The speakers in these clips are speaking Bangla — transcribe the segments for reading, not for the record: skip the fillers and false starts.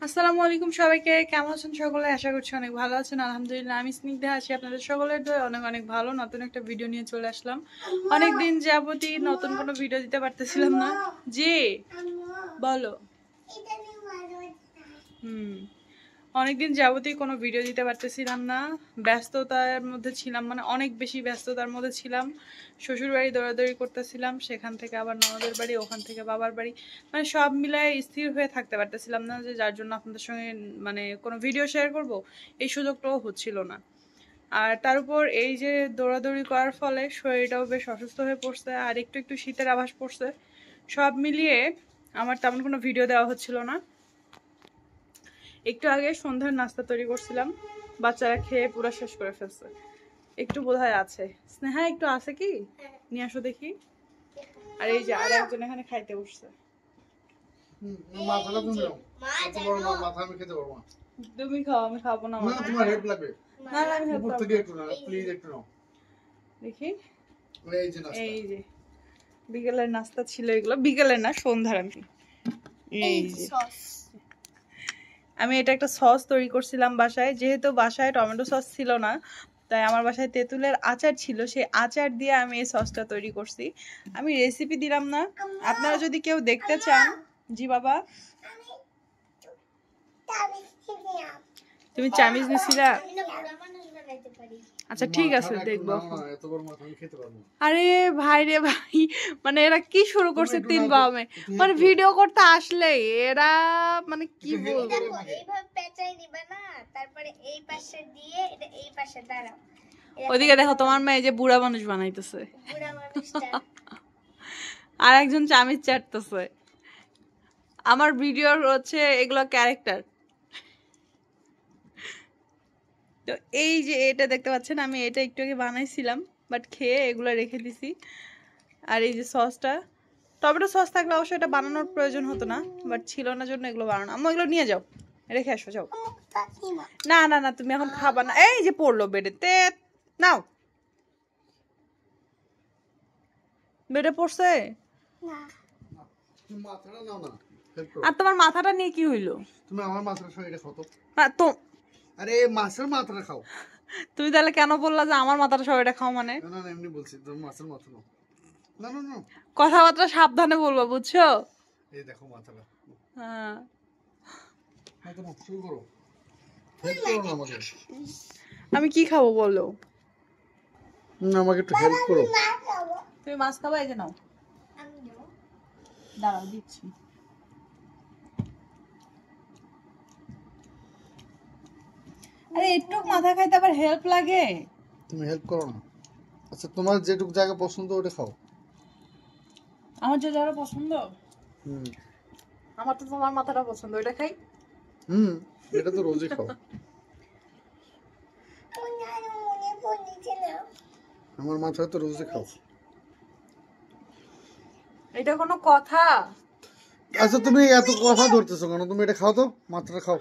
আসসালামু আলাইকুম সবাইকে, কেমন আছেন সকলে? আশা করছি অনেক ভালো আছেন। আলহামদুলিল্লাহ আমি স্নিগ্ধা আছি আপনাদের সকলের দোয়ায় অনেক অনেক ভালো। নতুন একটা ভিডিও নিয়ে চলে আসলাম। অনেকদিন যাবতই নতুন কোনো ভিডিও দিতে পারতেছিলাম না। জি বলো। অনেকদিন যাবতই কোনো ভিডিও দিতে পারতেছিলাম না, ব্যস্ততার মধ্যে ছিলাম, মানে অনেক বেশি ব্যস্ততার মধ্যে ছিলাম। শ্বশুর বাড়ি দৌড়াদৌড়ি করতেছিলাম, সেখান থেকে আবার ননদের বাড়ি, ওখান থেকে বাবার বাড়ি, মানে সব মিলায় স্থির হয়ে থাকতে পারতেছিলাম না, যে যার জন্য আপনাদের সঙ্গে মানে কোনো ভিডিও শেয়ার করব এই সুযোগটাও হচ্ছিল না। আর তার উপর এই যে দৌড়াদৌড়ি করার ফলে শরীরটাও বেশ অসুস্থ হয়ে পড়ছে, আর একটু একটু শীতের আভাস পড়ছে। সব মিলিয়ে আমার তেমন কোনো ভিডিও দেওয়া হচ্ছিল না। একটু আগে সন্ধ্যার নাস্তা তৈরি করছিলাম, বাচ্চারা খেয়ে পুরো শেষ করে ফেলছে। একটু বোধহয় আছে, স্নেহা একটু আছে কি নিয়ে আসো দেখি। আর এই যে আর একজন এখানে খাইতে বসছে। তুমি খাও, আমি খাবো না। না না আমি দেখি। এই যে বিকেলের নাস্তা ছিল, এগুলো বিকেলের না সন্ধ্যার। এই যে আমি এটা একটা সস তৈরি করছিলাম বাসায়, যেহেতু বাসায় টমেটো সস ছিল না, তাই আমার বাসায় তেঁতুলের আচার ছিল, সেই আচার দিয়ে আমি এই সসটা তৈরি করছি। আমি রেসিপি দিলাম না, আপনারা যদি কেউ দেখতে চান। জি বাবা, তুমি চামিজ নিছিলা? আচ্ছা ঠিক আছে, দেখবো। আরে ভাই রে ভাই, মানে এরা কি শুরু করছে তিন বামে, মানে ভিডিও করতে আসলে এরা মানে কি বলবো। এইভাবে পেঁচাই নিবা না, তারপরে এই পাশে দিয়ে এটা এই পাশে দাঁড়াও। ওদিকে দেখো তোমার মেয়ে যে বুড়া মানুষ বানাইতেছে, বুড়া মানুষটা আর একজন চামিচ চাটতেছে। আমার ভিডিওর হচ্ছে এগুলো ক্যারেক্টার। তো এই যে এটা দেখতে পাচ্ছেন, আমি এটা একটু আগে বানাইছিলাম, বাট খেয়ে এগুলো রেখে দিছি। আর এই যে সসটা, টমেটো সস থাকলে অবশ্যই এটা বানানোর প্রয়োজন হতো না, বাট ছিল না জন্য এগুলো বানানো। আমি এগুলো নিয়ে যাও, রেখে আসো, যাও। না না না, তুমি এখন খাবা না। এই যে পড়লো বেডেতে, নাও। বেডে পড়ছে। আর তোমার মাথাটা নিয়ে কি হইলো? তুমি আমার মাথাটা সহ এটা খাও তো। তো আরে মাছের মাথাটা খাও। তুমি তাহলে কেন বললা যে আমার মাথাটা সহ এটা খাও? মানে না না এমনি বলছি, তুমি মাছের মাথা নাও। না না না, কথাবার্তা সাবধানে বলবা, বুঝছো? এই দেখো মাথাটা। হ্যাঁ, মাথা নাও, শুরু করো। হেল্প করো না আমাকে। আমি কি খাবো বলো? না আমাকে একটু হেল্প করো। তুমি মাছ খাবা? এই যে নাও, দাঁড়াও দিচ্ছি। আরে একটু মাথা খাইতে আবার হেল্প লাগে? তুমি হেল্প করো না। আচ্ছা তোমার যেটুক জায়গা পছন্দ ওটা খাও। আমার যে যারা পছন্দ, হুম আমার তো তোমার মাথাটা পছন্দ, ওইটা খাই। এটা তো রোজই খাও। আমার মাথা তো রোজই খাও। এটা কোনো কথা? আচ্ছা তুমি এত কথা ধরতেছো কেন? তুমি এটা খাও তো, মাথাটা খাও।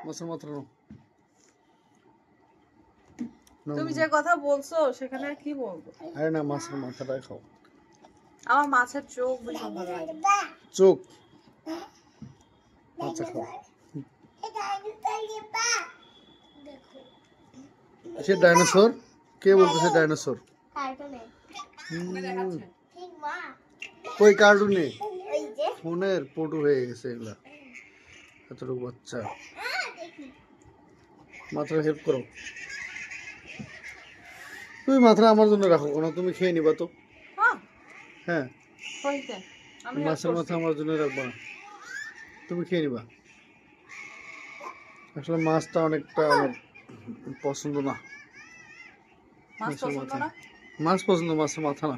মাছের মাথাটা নাও। তুমি যে কথা বলছো সেখানে আর কি বলবো? আরে না, মাছের মাথাটাই খাও। আমার মাছের চোখ ভীষণ ভালো লাগে। চোখ? আচ্ছা খাও। সে ডাইনোসর? কে বলতেছে ডাইনোসর? কই কার্টুনে? ফোনের পটু হয়ে গেছে এগুলা, এতটুকু বাচ্চা। মাথাটা হেল্প করো। তুমি মাথাটা আমার জন্য রাখো কেন? তুমি খেয়ে নিবা তো। হ্যাঁ, মাছের মাথা আমার জন্য রাখবা না, তুমি খেয়ে নিবা। আসলে মাছটা অনেকটা আমার পছন্দ না। মাছের মাথা মাছ পছন্দ, মাছের মাথা না।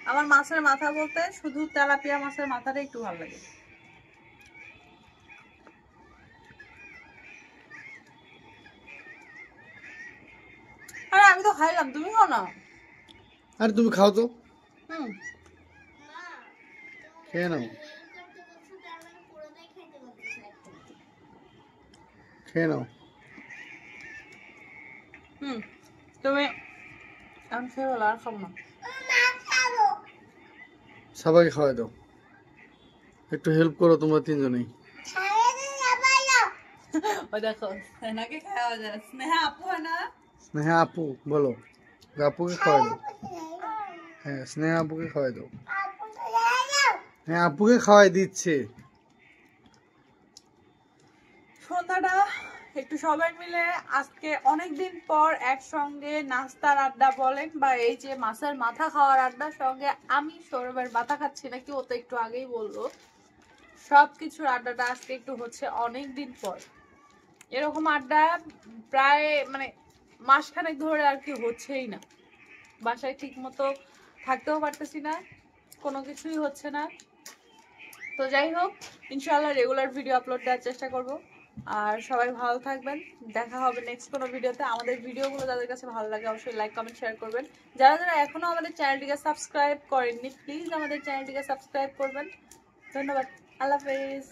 আমার মাছের মাথা বলতে শুধু তেলাপিয়া মাছের মাথাটা একটু ভালো লাগে। আরে আমি তো খাইলাম, তুমি খাও না। আরে তুমি খাও তো, খেয়ে নাও, খেয়ে নাও। তুমি আমি খেয়ে বলো, আর খাবো না। সবাইকে খাওয়াই দাও, একটু হেল্প করো তোমরা তিনজনেই। ও দেখো স্নেহাকে খাওয়া যায়। স্নেহা আপু হয় না? স্নেহা আপু বলো, আপুকে খাওয়াই দাও। হ্যাঁ স্নেহা আপুকে খাওয়াই দাও। হ্যাঁ আপুকে খাওয়াই দিচ্ছে। সন্ধ্যাটা একটু সবাই মিলে আজকে অনেকদিন পর একসঙ্গে নাস্তার আড্ডা বলেন বা এই যে মাছের মাথা খাওয়ার আড্ডা, সঙ্গে আমি সৌরভের মাথা খাচ্ছি নাকি ও তো একটু আগেই বললো, সবকিছুর আড্ডাটা আজকে একটু হচ্ছে অনেকদিন পর। এরকম আড্ডা প্রায় মানে মাসখানেক ধরে আর কি হচ্ছেই না। বাসায় ঠিক মতো থাকতেও পারতেছি না, কোনো কিছুই হচ্ছে না। তো যাই হোক, ইনশাআল্লাহ রেগুলার ভিডিও আপলোড দেওয়ার চেষ্টা করব। আর সবাই ভালো থাকবেন, দেখা হবে নেক্সট কোনো ভিডিওতে। আমাদের ভিডিওগুলো যাদের কাছে ভালো লাগে অবশ্যই লাইক কমেন্ট শেয়ার করবেন। যারা যারা এখনো আমাদের চ্যানেলটিকে সাবস্ক্রাইব করেননি প্লিজ আমাদের চ্যানেলটিকে সাবস্ক্রাইব করবেন। ধন্যবাদ, আল্লাহ হাফেজ।